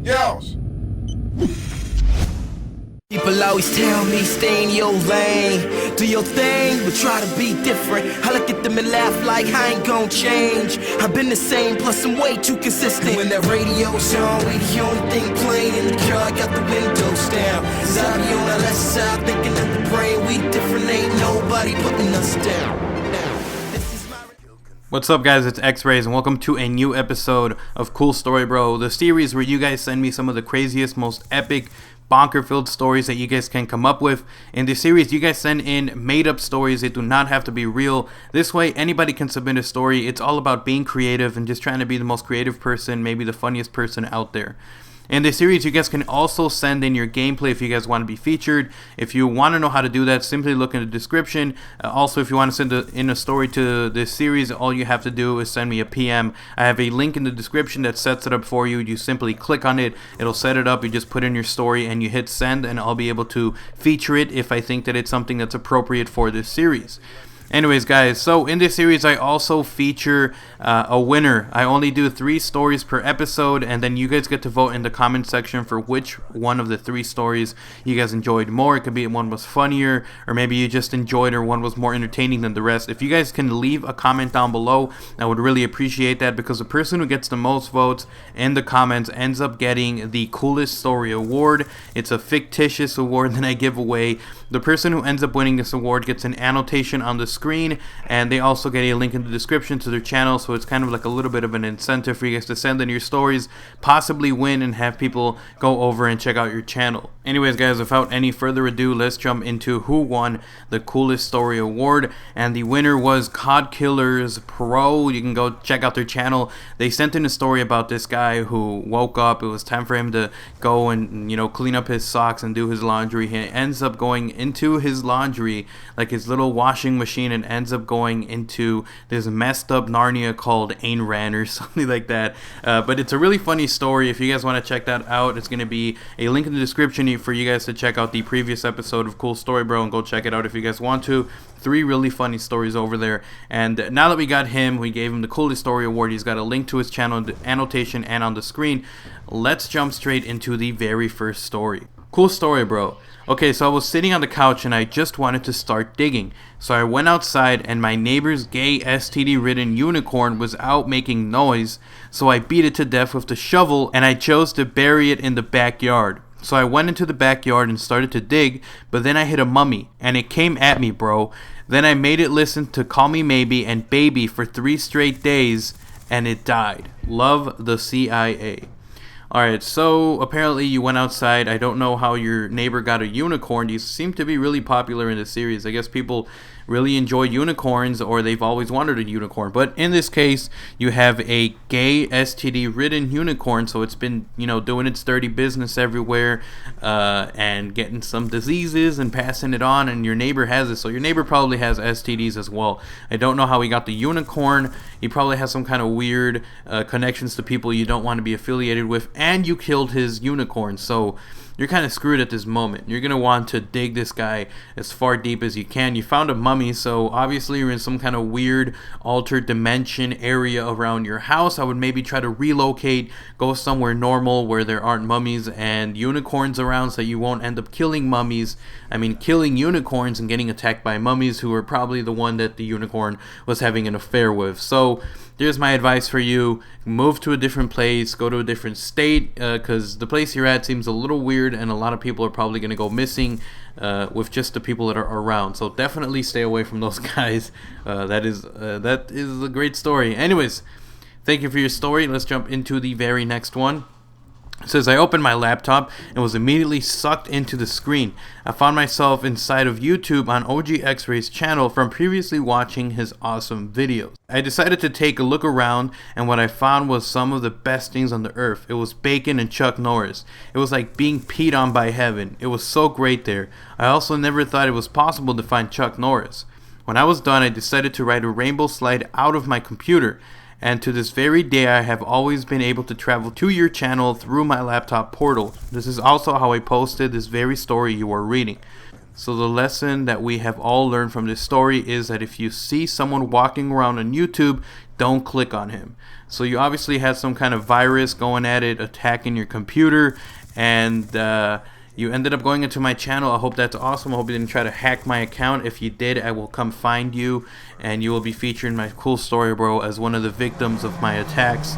Yells. People always tell me stay in your lane, do your thing, but try to be different. I look at them and laugh like I ain't gon' change. I've been the same, plus I'm way too consistent. When that radio's on, we the only thing playing in the car. I got the windows down. Cause I be on the left side thinking of the brain. We different, ain't nobody putting us down. What's up, guys? It's X-Rays and welcome to a new episode of Cool Story Bro, the series where you guys send me some of the craziest, most epic, bonker-filled stories that you guys can come up with. In this series, you guys send in made-up stories. They do not have to be real. This way, anybody can submit a story. It's all about being creative and just trying to be the most creative person, maybe the funniest person out there. In this series, you guys can also send in your gameplay if you guys want to be featured. If you want to know how to do that, simply look in the description. Also, if you want to send in a story to this series, all you have to do is send me a PM. I have a link in the description that sets it up for you. You simply click on it. It'll set it up. You just put in your story and you hit send, and I'll be able to feature it if I think that it's something that's appropriate for this series. Anyways, guys, so in this series, I also feature a winner. I only do 3 stories per episode, and then you guys get to vote in the comment section for which one of the 3 stories you guys enjoyed more. It could be one was funnier, or maybe you just enjoyed, or one was more entertaining than the rest. If you guys can leave a comment down below, I would really appreciate that, because the person who gets the most votes in the comments ends up getting the Coolest Story Award. It's a fictitious award that I give away. The person who ends up winning this award gets an annotation on the screen, and they also get a link in the description to their channel, so it's kind of like a little bit of an incentive for you guys to send in your stories, possibly win, and have people go over and check out your channel. Anyways, guys, without any further ado, let's jump into who won the Coolest Story Award, and the winner was COD Killers Pro. You can go check out their channel. They sent in a story about this guy who woke up. It was time for him to go and, clean up his socks and do his laundry. He ends up going into his laundry, like his little washing machine, and ends up going into this messed up Narnia called Ayn Rand or something like that. But it's a really funny story. If you guys want to check that out, it's going to be a link in the description for you guys to check out the previous episode of Cool Story Bro, and go check it out if you guys want to. 3 really funny stories over there. And now that we got him, we gave him the Coolest Story Award. He's got a link to his channel, the annotation, and on the screen. Let's jump straight into the very first story. Cool story, bro. Okay, so I was sitting on the couch and I just wanted to start digging. So I went outside and my neighbor's gay STD-ridden unicorn was out making noise. So I beat it to death with the shovel, and I chose to bury it in the backyard. So I went into the backyard and started to dig, but then I hit a mummy and it came at me, bro. Then I made it listen to Call Me Maybe and Baby for 3 straight days, and it died. Love, the CIA. Alright, so apparently you went outside. I don't know how your neighbor got a unicorn. These seem to be really popular in the series. I guess people really enjoy unicorns, or they've always wanted a unicorn. But in this case, you have a gay STD-ridden unicorn, so it's been, doing its dirty business everywhere, and getting some diseases and passing it on, and your neighbor has it. So your neighbor probably has STDs as well. I don't know how he got the unicorn. He probably has some kind of weird connections to people you don't want to be affiliated with, and you killed his unicorn, so you're kind of screwed at this moment. You're going to want to dig this guy as far deep as you can. You found a mummy, so obviously you're in some kind of weird altered dimension area around your house. I would maybe try to relocate, go somewhere normal where there aren't mummies and unicorns around, so you won't end up killing killing unicorns and getting attacked by mummies, who are probably the one that the unicorn was having an affair with. So here's my advice for you. Move to a different place, go to a different state, because the place you're at seems a little weird, and a lot of people are probably going to go missing with just the people that are around. So definitely stay away from those guys. That is a great story. Anyways, thank you for your story. Let's jump into the very next one. It says, I opened my laptop and was immediately sucked into the screen. I found myself inside of YouTube on OG X-Ray's channel from previously watching his awesome videos. I decided to take a look around, and what I found was some of the best things on the earth. It was bacon and Chuck Norris. It was like being peed on by heaven. It was so great there. I also never thought it was possible to find Chuck Norris. When I was done, I decided to write a rainbow slide out of my computer. And to this very day, I have always been able to travel to your channel through my laptop portal. This is also how I posted this very story you are reading. So the lesson that we have all learned from this story is that if you see someone walking around on YouTube, don't click on him. So you obviously had some kind of virus going at it, attacking your computer, and you ended up going into my channel. I hope that's awesome. I hope you didn't try to hack my account. If you did, I will come find you, and you will be featured in my Cool Story Bro as one of the victims of my attacks.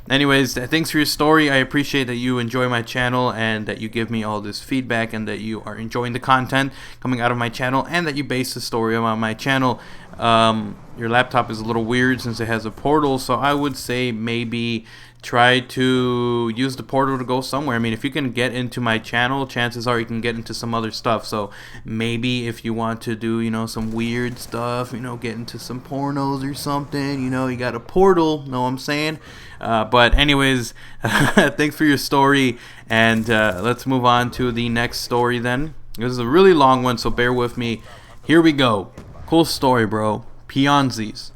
Anyways, thanks for your story. I appreciate that you enjoy my channel and that you give me all this feedback and that you are enjoying the content coming out of my channel and that you base the story on my channel. Your laptop is a little weird since it has a portal, so I would say maybe try to use the portal to go somewhere. I mean, if you can get into my channel, chances are you can get into some other stuff. So maybe if you want to do, you know, some weird stuff, you know, get into some pornos or something, you know, you got a portal, know what I'm saying? But anyways, thanks for your story, and let's move on to the next story then. This is a really long one, so bear with me. Here we go. Cool story, bro. Pionxzees.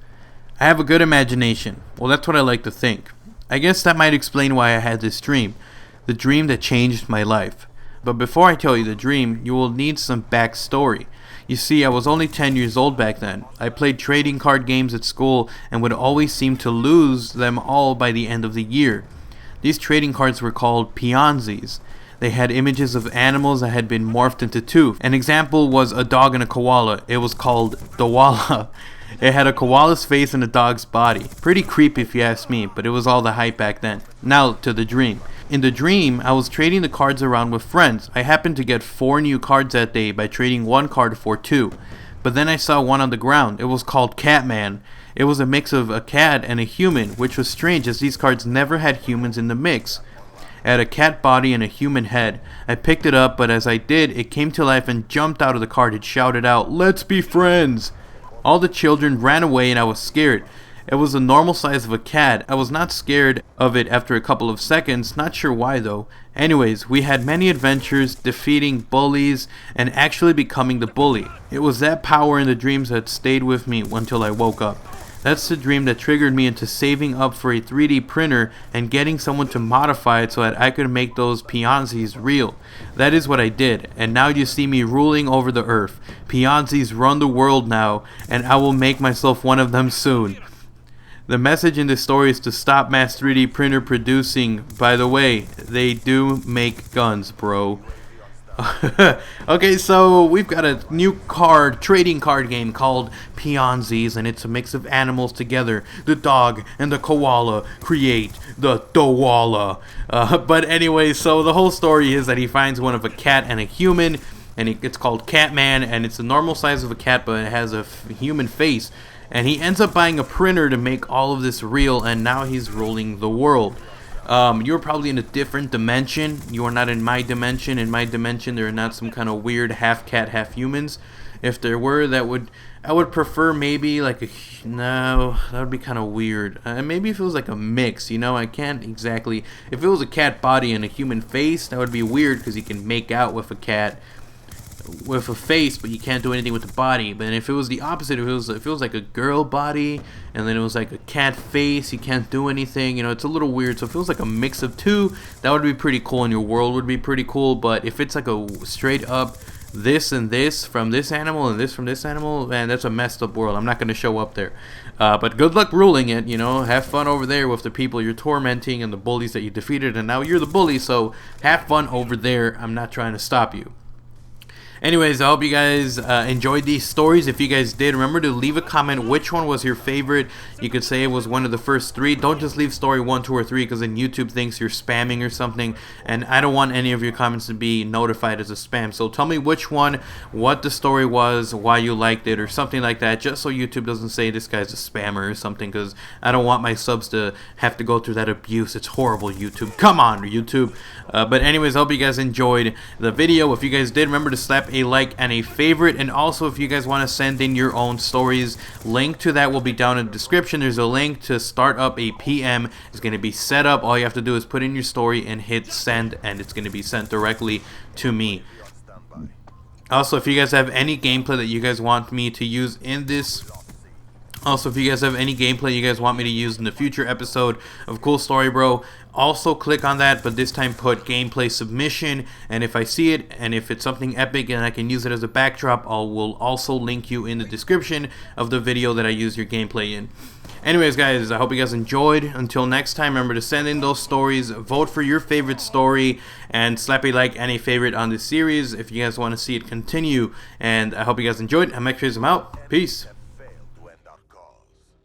I have a good imagination. Well, that's what I like to think. I guess that might explain why I had this dream. The dream that changed my life. But before I tell you the dream, you will need some backstory. You see, I was only 10 years old back then. I played trading card games at school and would always seem to lose them all by the end of the year. These trading cards were called Pionxzees. They had images of animals that had been morphed into two. An example was a dog and a koala. It was called Dawala. It had a koala's face and a dog's body. Pretty creepy if you ask me, but it was all the hype back then. Now to the dream. In the dream, I was trading the cards around with friends. I happened to get 4 new cards that day by trading 1 card for 2. But then I saw one on the ground. It was called Catman. It was a mix of a cat and a human, which was strange as these cards never had humans in the mix. It had a cat body and a human head. I picked it up, but as I did, it came to life and jumped out of the card. It shouted out, "Let's be friends!" All the children ran away and I was scared. It was the normal size of a cat. I was not scared of it after a couple of seconds, not sure why though. Anyways, we had many adventures, defeating bullies and actually becoming the bully. It was that power in the dreams that stayed with me until I woke up. That's the dream that triggered me into saving up for a 3D printer and getting someone to modify it so that I could make those Pionxzees real. That is what I did, and now you see me ruling over the earth. Pionxzees run the world now, and I will make myself one of them soon. The message in this story is to stop mass 3D printer producing. By the way, they do make guns, bro. Okay, so we've got a new trading card game called Pionxzees, and it's a mix of animals together. The dog and the koala create the Dawala. But anyway, so the whole story is that he finds one of a cat and a human, and it's called Catman, and it's the normal size of a cat, but it has a human face. And he ends up buying a printer to make all of this real, and now he's ruling the world. You're probably in a different dimension. You are not in my dimension. In my dimension, there are not some kind of weird half cat, half humans. If there were, I would prefer maybe like no, that would be kind of weird. Maybe if it was like a mix, you know, I can't exactly. If it was a cat body and a human face, that would be weird because you can make out with a cat with a face, but you can't do anything with the body. But if it was the opposite, if it was like a girl body and then it was like a cat face, you can't do anything, you know, it's a little weird. So if it was like a mix of two, that would be pretty cool, and your world would be pretty cool. But if it's like a straight up this and this from this animal and this from this animal, man, that's a messed up world. I'm not going to show up there. But good luck ruling it, you know. Have fun over there with the people you're tormenting and the bullies that you defeated, and now you're the bully, so have fun over there. I'm not trying to stop you. Anyways, I hope you guys enjoyed these stories. If you guys did, remember to leave a comment which one was your favorite. You could say it was one of the first 3. Don't just leave story 1, 2, or 3 because then YouTube thinks you're spamming or something. And I don't want any of your comments to be notified as a spam. So tell me which one, what the story was, why you liked it, or something like that. Just so YouTube doesn't say this guy's a spammer or something, because I don't want my subs to have to go through that abuse. It's horrible, YouTube. Come on, YouTube. But anyways, I hope you guys enjoyed the video. If you guys did, remember to slap a like and a favorite, and also if you guys want to send in your own stories, link to that will be down in the description. There's a link to start up a PM. It's going to be set up. All you have to do is put in your story and hit send, and it's going to be sent directly to me. Also, if you guys have any gameplay that you guys want me to use in this Also, if you guys have any gameplay you guys want me to use in the future episode of Cool Story Bro, also click on that, but this time put gameplay submission, and if I see it, and if it's something epic and I can use it as a backdrop, I will also link you in the description of the video that I use your gameplay in. Anyways, guys, I hope you guys enjoyed. Until next time, remember to send in those stories, vote for your favorite story, and slap a like and a favorite on this series if you guys want to see it continue. And I hope you guys enjoyed. I'm Pionxzees, I'm out. Peace.